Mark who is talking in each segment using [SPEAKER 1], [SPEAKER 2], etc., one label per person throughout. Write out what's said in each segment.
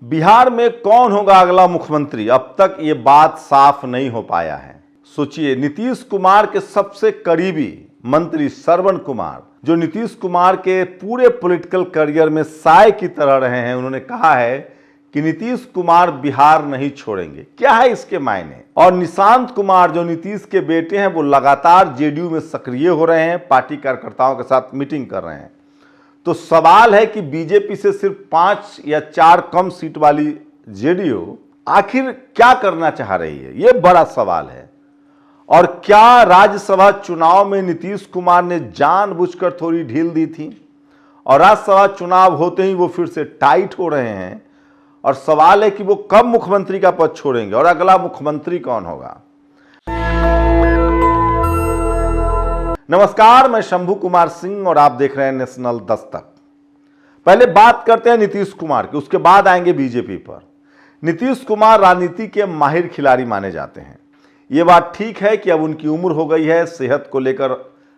[SPEAKER 1] बिहार में कौन होगा अगला मुख्यमंत्री, अब तक ये बात साफ नहीं हो पाया है। सोचिए, नीतीश कुमार के सबसे करीबी मंत्री श्रवण कुमार, जो नीतीश कुमार के पूरे पॉलिटिकल करियर में साय की तरह रहे हैं, उन्होंने कहा है कि नीतीश कुमार बिहार नहीं छोड़ेंगे। क्या है इसके मायने? और निशांत कुमार जो नीतीश के बेटे हैं, वो लगातार जेडीयू में सक्रिय हो रहे हैं, पार्टी कार्यकर्ताओं के साथ मीटिंग कर रहे हैं। तो सवाल है कि बीजेपी से सिर्फ 5 या 4 कम सीट वाली जेडीयू आखिर क्या करना चाह रही है, यह बड़ा सवाल है। और क्या राज्यसभा चुनाव में नीतीश कुमार ने जानबूझकर थोड़ी ढील दी थी और राज्यसभा चुनाव होते ही वो फिर से टाइट हो रहे हैं? और सवाल है कि वो कब मुख्यमंत्री का पद छोड़ेंगे और अगला मुख्यमंत्री कौन होगा। नमस्कार, मैं शंभू कुमार सिंह और आप देख रहे हैं नेशनल दस्तक। पहले बात करते हैं नीतीश कुमार की, उसके बाद आएंगे बीजेपी पर। नीतीश कुमार राजनीति के माहिर खिलाड़ी माने जाते हैं। ये बात ठीक है कि अब उनकी उम्र हो गई है, सेहत को लेकर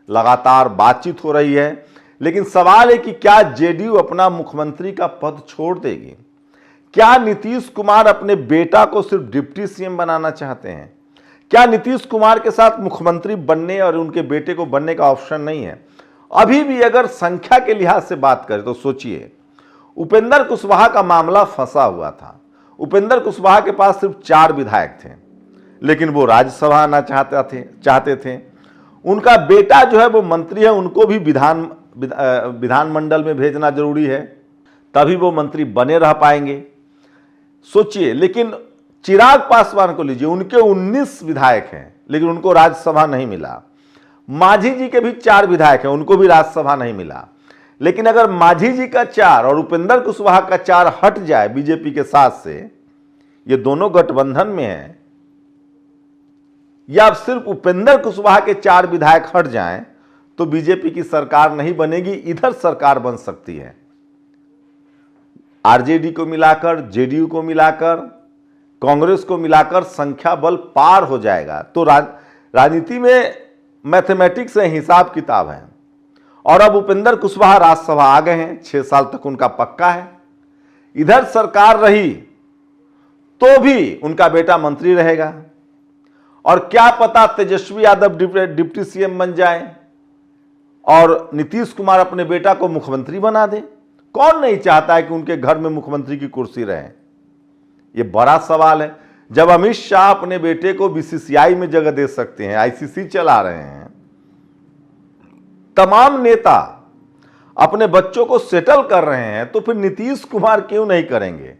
[SPEAKER 1] लगातार बातचीत हो रही है, लेकिन सवाल है कि क्या जेडीयू अपना मुख्यमंत्री का पद छोड़ देगी? क्या नीतीश कुमार अपने बेटा को सिर्फ डिप्टी सीएम बनाना चाहते हैं? क्या नीतीश कुमार के साथ मुख्यमंत्री बनने और उनके बेटे को बनने का ऑप्शन नहीं है? अभी भी अगर संख्या के लिहाज से बात करें तो सोचिए, उपेंद्र कुशवाहा का मामला फंसा हुआ था। उपेंद्र कुशवाहा के पास सिर्फ 4 विधायक थे, लेकिन वो राज्यसभा आना चाहते थे। उनका बेटा जो है वो मंत्री है, उनको भी विधानमंडल में भेजना जरूरी है, तभी वो मंत्री बने रह पाएंगे। सोचिए, लेकिन चिराग पासवान को लीजिए, उनके 19 विधायक हैं, लेकिन उनको राज्यसभा नहीं मिला। मांझी जी के भी 4 विधायक हैं, उनको भी राज्यसभा नहीं मिला। लेकिन अगर मांझी जी का 4 और उपेंद्र कुशवाहा का 4 हट जाए बीजेपी के साथ से, ये दोनों गठबंधन में हैं, या सिर्फ उपेंद्र कुशवाहा के 4 विधायक हट जाएं, तो बीजेपी की सरकार नहीं बनेगी, इधर सरकार बन सकती है। आरजेडी को मिलाकर, जेडीयू को मिलाकर, कांग्रेस को मिलाकर संख्या बल पार हो जाएगा। तो राजनीति में मैथमेटिक्स है, हिसाब किताब है। और अब उपेंद्र कुशवाहा राज्यसभा आ गए हैं, 6 साल तक उनका पक्का है। इधर सरकार रही तो भी उनका बेटा मंत्री रहेगा, और क्या पता तेजस्वी यादव डिप्टी सीएम बन जाए और नीतीश कुमार अपने बेटा को मुख्यमंत्री बना दे। कौन नहीं चाहता है कि उनके घर में मुख्यमंत्री की कुर्सी रहे? ये बड़ा सवाल है। जब अमित शाह अपने बेटे को बीसीसीआई में जगह दे सकते हैं, आईसीसी चला रहे हैं, तमाम नेता अपने बच्चों को सेटल कर रहे हैं, तो फिर नीतीश कुमार क्यों नहीं करेंगे?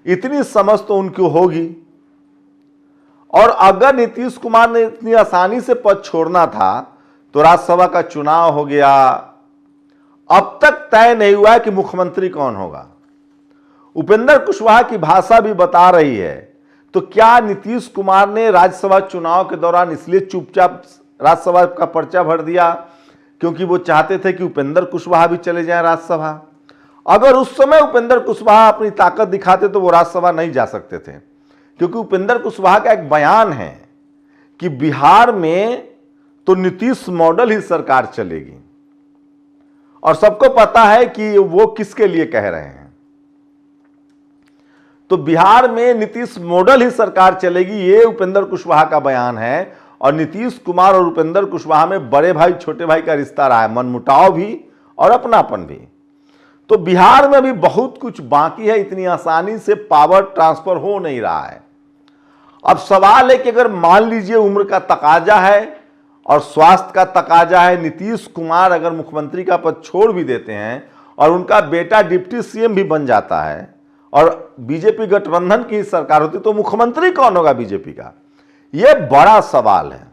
[SPEAKER 1] इतनी समझ तो उनको होगी। और अगर नीतीश कुमार ने इतनी आसानी से पद छोड़ना था तो राज्यसभा का चुनाव हो गया, अब तक तय नहीं हुआ है कि मुख्यमंत्री कौन होगा। उपेंद्र कुशवाहा की भाषा भी बता रही है। तो क्या नीतीश कुमार ने राज्यसभा चुनाव के दौरान इसलिए चुपचाप राज्यसभा का पर्चा भर दिया क्योंकि वो चाहते थे कि उपेंद्र कुशवाहा भी चले जाएं राज्यसभा? अगर उस समय उपेंद्र कुशवाहा अपनी ताकत दिखाते तो वो राज्यसभा नहीं जा सकते थे, क्योंकि उपेंद्र कुशवाहा का एक बयान है कि बिहार में तो नीतीश मॉडल ही सरकार चलेगी। और सबको पता है कि वो किसके लिए कह रहे हैं। तो बिहार में नीतीश मॉडल ही सरकार चलेगी, ये उपेंद्र कुशवाहा का बयान है। और नीतीश कुमार और उपेंद्र कुशवाहा में बड़े भाई छोटे भाई का रिश्ता रहा है, मनमुटाव भी और अपनापन भी। तो बिहार में भी बहुत कुछ बाकी है, इतनी आसानी से पावर ट्रांसफर हो नहीं रहा है। अब सवाल है कि अगर मान लीजिए उम्र का तकाजा है और स्वास्थ्य का तकाजा है, नीतीश कुमार अगर मुख्यमंत्री का पद छोड़ भी देते हैं और उनका बेटा डिप्टी सीएम भी बन जाता है और बीजेपी गठबंधन की सरकार होती, तो मुख्यमंत्री कौन होगा बीजेपी का? यह बड़ा सवाल है।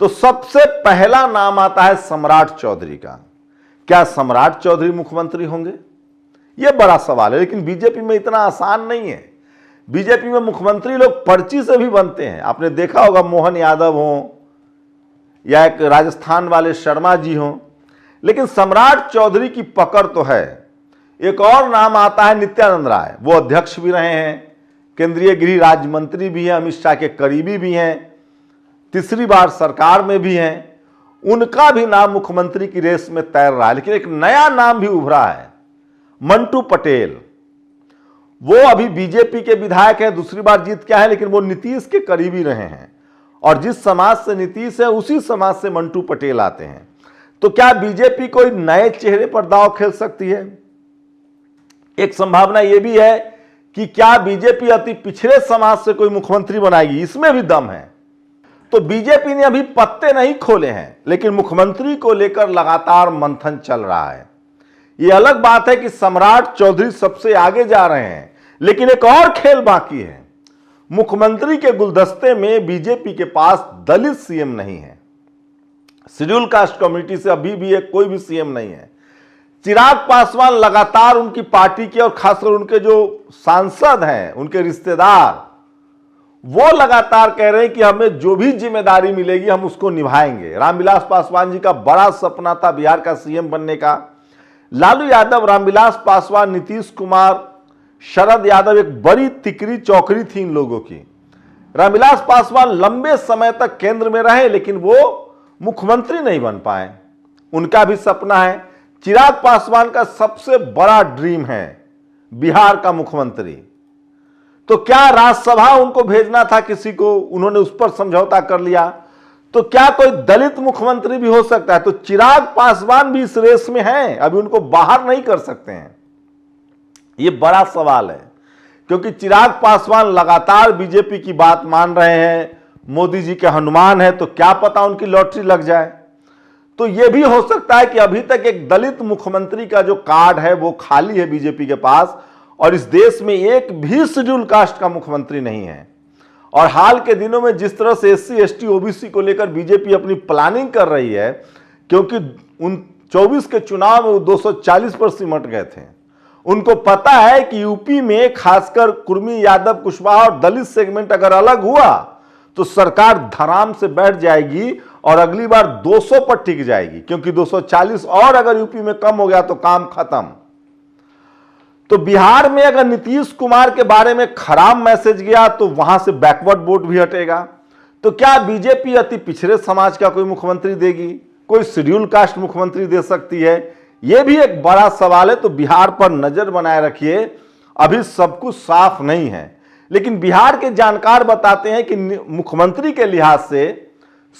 [SPEAKER 1] तो सबसे पहला नाम आता है सम्राट चौधरी का। क्या सम्राट चौधरी मुख्यमंत्री होंगे? यह बड़ा सवाल है, लेकिन बीजेपी में इतना आसान नहीं है। बीजेपी में मुख्यमंत्री लोग पर्ची से भी बनते हैं। आपने देखा होगा, मोहन यादव हो या एक राजस्थान वाले शर्मा जी हों, लेकिन सम्राट चौधरी की पकड़ तो है। एक और नाम आता है नित्यानंद राय, वो अध्यक्ष भी रहे हैं, केंद्रीय गृह राज्य मंत्री भी हैं, अमित शाह के करीबी भी हैं, तीसरी बार सरकार में भी हैं। उनका भी नाम मुख्यमंत्री की रेस में तैर रहा है। लेकिन एक नया नाम भी उभरा है, मंटू पटेल। वो अभी बीजेपी के विधायक हैं, दूसरी बार जीत के आए, लेकिन वो नीतीश के करीबी रहे हैं और जिस समाज से नीतीश है उसी समाज से मंटू पटेल आते हैं। तो क्या बीजेपी कोई नए चेहरे पर दांव खेल सकती है? एक संभावना यह भी है कि क्या बीजेपी अति पिछड़े समाज से कोई मुख्यमंत्री बनाएगी, इसमें भी दम है। तो बीजेपी ने अभी पत्ते नहीं खोले हैं, लेकिन मुख्यमंत्री को लेकर लगातार मंथन चल रहा है। यह अलग बात है कि सम्राट चौधरी सबसे आगे जा रहे हैं, लेकिन एक और खेल बाकी है। मुख्यमंत्री के गुलदस्ते में बीजेपी के पास दलित सीएम नहीं है, शेड्यूल कास्ट कम्युनिटी से अभी भी एक कोई भी सीएम नहीं है। चिराग पासवान लगातार उनकी पार्टी के और खासकर उनके जो सांसद हैं, उनके रिश्तेदार, वो लगातार कह रहे हैं कि हमें जो भी जिम्मेदारी मिलेगी हम उसको निभाएंगे। रामविलास पासवान जी का बड़ा सपना था बिहार का सीएम बनने का। लालू यादव, रामविलास पासवान, नीतीश कुमार, शरद यादव एक बड़ी तिकड़ी चौकड़ी थी इन लोगों की। रामविलास पासवान लंबे समय तक केंद्र में रहे, लेकिन वो मुख्यमंत्री नहीं बन पाए। उनका भी सपना है। चिराग पासवान का सबसे बड़ा ड्रीम है बिहार का मुख्यमंत्री। तो क्या राज्यसभा उनको भेजना था किसी को, उन्होंने उस पर समझौता कर लिया। तो क्या कोई दलित मुख्यमंत्री भी हो सकता है? तो चिराग पासवान भी इस रेस में हैं, अभी उनको बाहर नहीं कर सकते हैं। यह बड़ा सवाल है, क्योंकि चिराग पासवान लगातार बीजेपी की बात मान रहे हैं, मोदी जी के हनुमान है, तो क्या पता उनकी लॉटरी लग जाए। तो यह भी हो सकता है कि अभी तक एक दलित मुख्यमंत्री का जो कार्ड है वो खाली है बीजेपी के पास, और इस देश में एक भी शेड्यूल कास्ट का मुख्यमंत्री नहीं है। और हाल के दिनों में जिस तरह से SC ST OBC को लेकर बीजेपी अपनी प्लानिंग कर रही है, क्योंकि उन 24 के चुनाव में वो 240 पर सिमट गए थे। उनको पता है कि यूपी में खासकर कुर्मी, यादव, कुशवाहा और दलित सेगमेंट अगर अलग हुआ तो सरकार धराम से बैठ जाएगी और अगली बार 200 पर टिक जाएगी, क्योंकि 240 और अगर यूपी में कम हो गया तो काम खत्म। तो बिहार में अगर नीतीश कुमार के बारे में खराब मैसेज गया तो वहां से बैकवर्ड वोट भी हटेगा। तो क्या बीजेपी अति पिछड़े समाज का कोई मुख्यमंत्री देगी? कोई शेड्यूल कास्ट मुख्यमंत्री दे सकती है? यह भी एक बड़ा सवाल है। तो बिहार पर नजर बनाए रखिए, अभी सब कुछ साफ नहीं है। लेकिन बिहार के जानकार बताते हैं कि मुख्यमंत्री के लिहाज से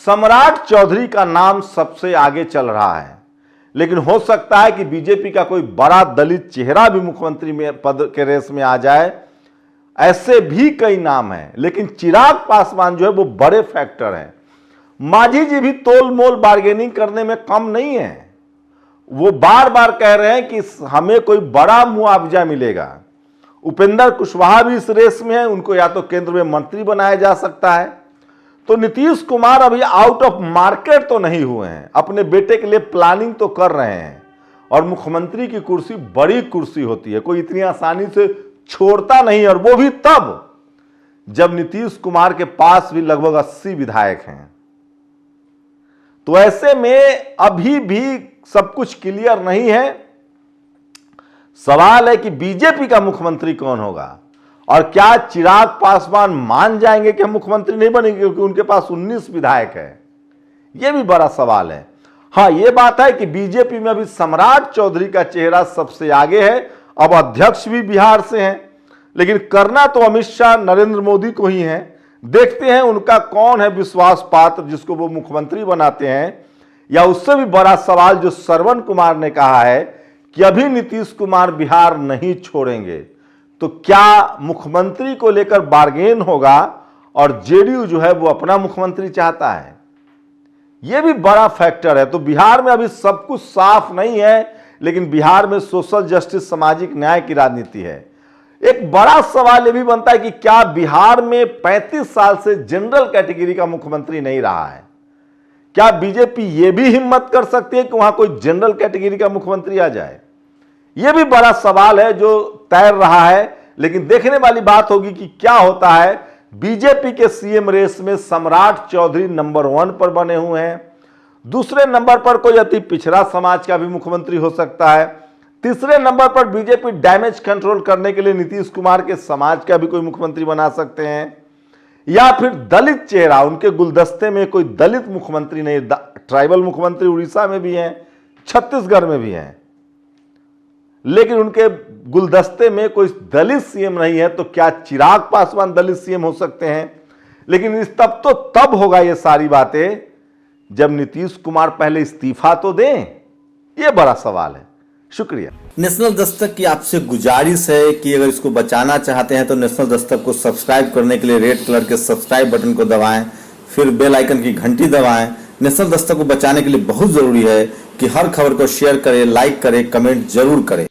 [SPEAKER 1] सम्राट चौधरी का नाम सबसे आगे चल रहा है, लेकिन हो सकता है कि बीजेपी का कोई बड़ा दलित चेहरा भी मुख्यमंत्री में पद के रेस में आ जाए। ऐसे भी कई नाम हैं, लेकिन चिराग पासवान जो है वो बड़े फैक्टर हैं। मांझी जी भी तोल मोल बार्गेनिंग करने में कम नहीं है। वो बार बार कह रहे हैं कि हमें कोई बड़ा मुआवजा मिलेगा। उपेंद्र कुशवाहा भी इस रेस में है, उनको या तो केंद्र में मंत्री बनाया जा सकता है। तो नीतीश कुमार अभी आउट ऑफ मार्केट तो नहीं हुए हैं, अपने बेटे के लिए प्लानिंग तो कर रहे हैं। और मुख्यमंत्री की कुर्सी बड़ी कुर्सी होती है, कोई इतनी आसानी से छोड़ता नहीं, और वो भी तब जब नीतीश कुमार के पास भी लगभग 80 विधायक हैं। तो ऐसे में अभी भी सब कुछ क्लियर नहीं है। सवाल है कि बीजेपी का मुख्यमंत्री कौन होगा, और क्या चिराग पासवान मान जाएंगे कि हम मुख्यमंत्री नहीं बनेंगे, क्योंकि उनके पास 19 विधायक है। यह भी बड़ा सवाल है। हां, यह बात है कि बीजेपी में अभी सम्राट चौधरी का चेहरा सबसे आगे है। अब अध्यक्ष भी बिहार से हैं, लेकिन करना तो अमित शाह, नरेंद्र मोदी को ही है। देखते हैं उनका कौन है विश्वास पात्र जिसको वो मुख्यमंत्री बनाते हैं। या उससे भी बड़ा सवाल जो श्रवण कुमार ने कहा है कि अभी नीतीश कुमार बिहार नहीं छोड़ेंगे, तो क्या मुख्यमंत्री को लेकर बार्गेन होगा और जेडीयू जो है वो अपना मुख्यमंत्री चाहता है? यह भी बड़ा फैक्टर है। तो बिहार में अभी सब कुछ साफ नहीं है, लेकिन बिहार में सोशल जस्टिस, सामाजिक न्याय की राजनीति है। एक बड़ा सवाल यह भी बनता है कि क्या बिहार में 35 साल से जनरल कैटेगरी का मुख्यमंत्री नहीं रहा है, क्या बीजेपी यह भी हिम्मत कर सकती है कि वहां कोई जनरल कैटेगरी का मुख्यमंत्री आ जाए? यह भी बड़ा सवाल है जो तैर रहा है। लेकिन देखने वाली बात होगी कि क्या होता है। बीजेपी के सीएम रेस में सम्राट चौधरी नंबर 1 पर बने हुए हैं। दूसरे नंबर पर कोई अति पिछड़ा समाज का भी मुख्यमंत्री हो सकता है। तीसरे नंबर पर बीजेपी डैमेज कंट्रोल करने के लिए नीतीश कुमार के समाज का भी कोई मुख्यमंत्री बना सकते हैं, या फिर दलित चेहरा, उनके गुलदस्ते में कोई दलित मुख्यमंत्री नहीं। ट्राइबल मुख्यमंत्री उड़ीसा में भी हैं, छत्तीसगढ़ में भी हैं, लेकिन उनके गुलदस्ते में कोई दलित सीएम नहीं है, तो क्या चिराग पासवान दलित सीएम हो सकते हैं? लेकिन इस तब होगा ये सारी बातें जब नीतीश कुमार पहले इस्तीफा तो दें। ये बड़ा सवाल है। शुक्रिया।
[SPEAKER 2] नेशनल दस्तक की आपसे गुजारिश है कि अगर इसको बचाना चाहते हैं तो नेशनल दस्तक को सब्सक्राइब करने के लिए रेड कलर के सब्सक्राइब बटन को दबाएं, फिर बेल आइकन की घंटी दबाएं। नेशनल दस्तक को बचाने के लिए बहुत जरूरी है कि हर खबर को शेयर करें, लाइक करें, कमेंट जरूर करें।